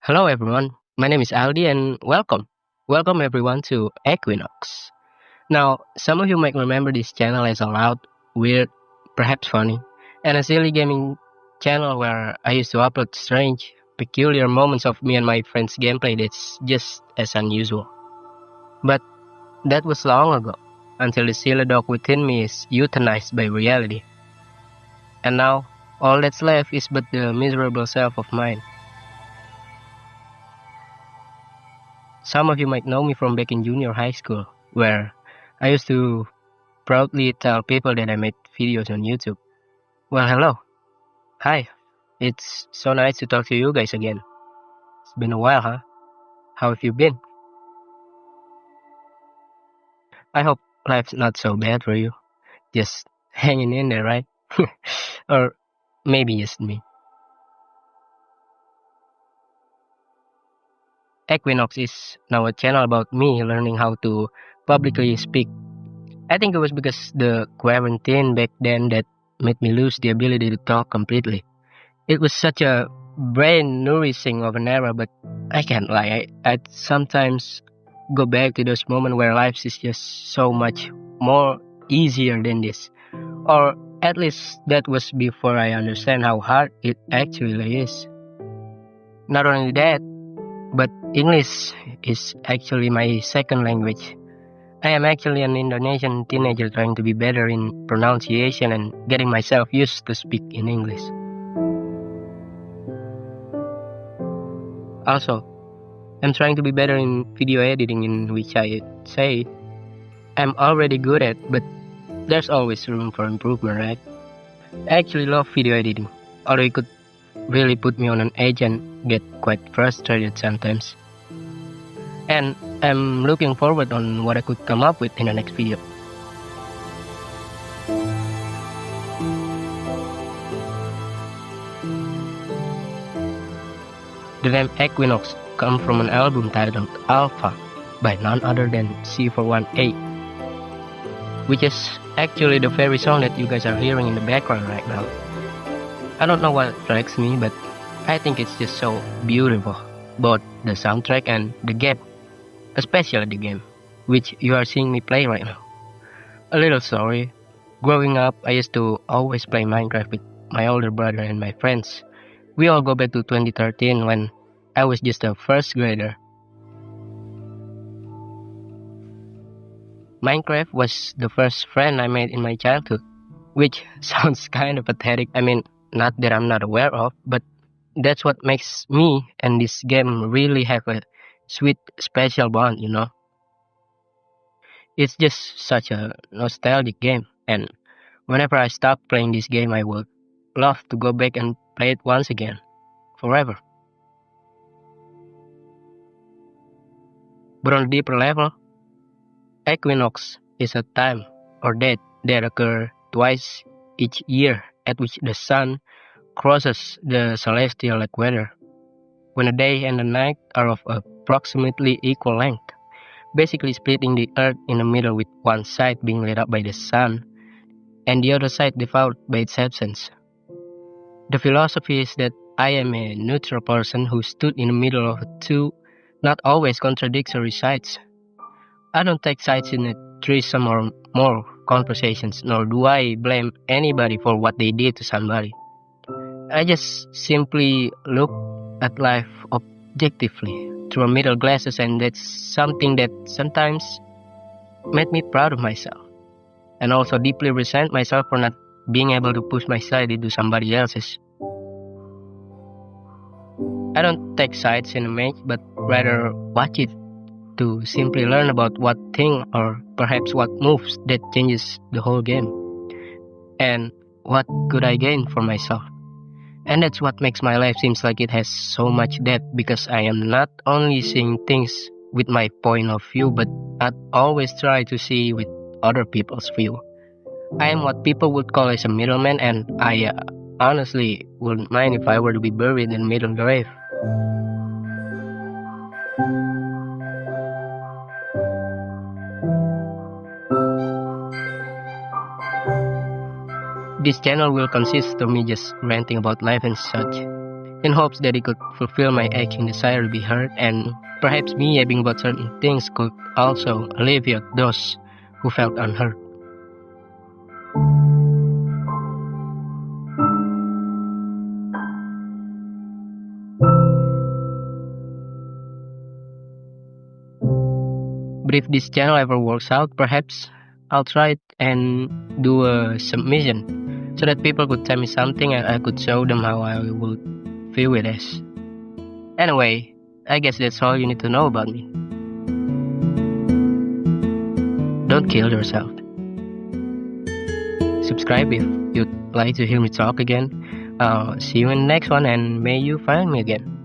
Hello everyone, my name is Aldi and welcome. Welcome everyone to Equinox. Now, some of you might remember this channel as a loud, weird, perhaps funny, and a silly gaming channel where I used to upload strange, peculiar moments of me and my friends' gameplay that's just as unusual. But that was long ago, until the silly dog within me is euthanized by reality. And now, all that's left is but the miserable self of mine. Some of you might know me from back in junior high school, where I used to proudly tell people that I made videos on YouTube. Well, hello. Hi. It's so nice to talk to you guys again. It's been a while, huh? How have you been? I hope life's not so bad for you. Just hanging in there, right? Or maybe just me. Equinox is now a channel about me learning how to publicly speak. I think it was because the quarantine back then that made me lose the ability to talk completely. It was such a brain nourishing of an era, but I can't lie. I sometimes go back to those moments where life is just so much more easier than this. Or at least that was before I understand how hard it actually is. Not only that, but English is actually my second language. I am actually an Indonesian teenager trying to be better in pronunciation and getting myself used to speak in English. Also, I'm trying to be better in video editing, in which I say I'm already good at, but there's always room for improvement, right? I actually love video editing, although it could really put me on an edge and get quite frustrated sometimes. And I'm looking forward on what I could come up with in the next video. The name Equinox comes from an album titled Alpha by none other than C41A, which is actually the very song that you guys are hearing in the background right now. I don't know what attracts me, but I think it's just so beautiful, both the soundtrack and the game, especially the game, which you are seeing me play right now. A little story. Growing up, I used to always play Minecraft with my older brother and my friends. We all go back to 2013 when I was just a first grader. Minecraft was the first friend I made in my childhood, which sounds kind of pathetic. I mean, not that I'm not aware of, but that's what makes me and this game really have a sweet, special bond, you know? It's just such a nostalgic game, and whenever I stop playing this game, I would love to go back and play it once again, forever. But on a deeper level, equinox is a time or date that occurs twice each year at which the sun crosses the celestial equator, when the day and the night are of approximately equal length, basically splitting the earth in the middle with one side being lit up by the sun and the other side devoured by its absence. The philosophy is that I am a neutral person who stood in the middle of two not always contradictory sides. I don't take sides in a threesome or more conversations, nor do I blame anybody for what they did to somebody. I just simply look at life objectively through a middle glasses, and that's something that sometimes made me proud of myself, and also deeply resent myself for not being able to push my side into somebody else's. I don't take sides in a match, but rather watch it to simply learn about what thing or perhaps what moves that changes the whole game, and what could I gain for myself. And that's what makes my life seems like it has so much depth, because I am not only seeing things with my point of view, but I always try to see with other people's view. I am what people would call as a middleman, and I honestly wouldn't mind if I were to be buried in the middle of the grave. This channel will consist of me just ranting about life and such. in hopes that it could fulfill my aching desire to be heard, and perhaps me yapping about certain things could also alleviate those who felt unheard. But if this channel ever works out, perhaps I'll try it and do a submission so that people could tell me something and I could show them how I would feel with this. Anyway, I guess that's all you need to know about me. Don't kill yourself. Subscribe if you'd like to hear me talk again. See you in the next one, and may you find me again.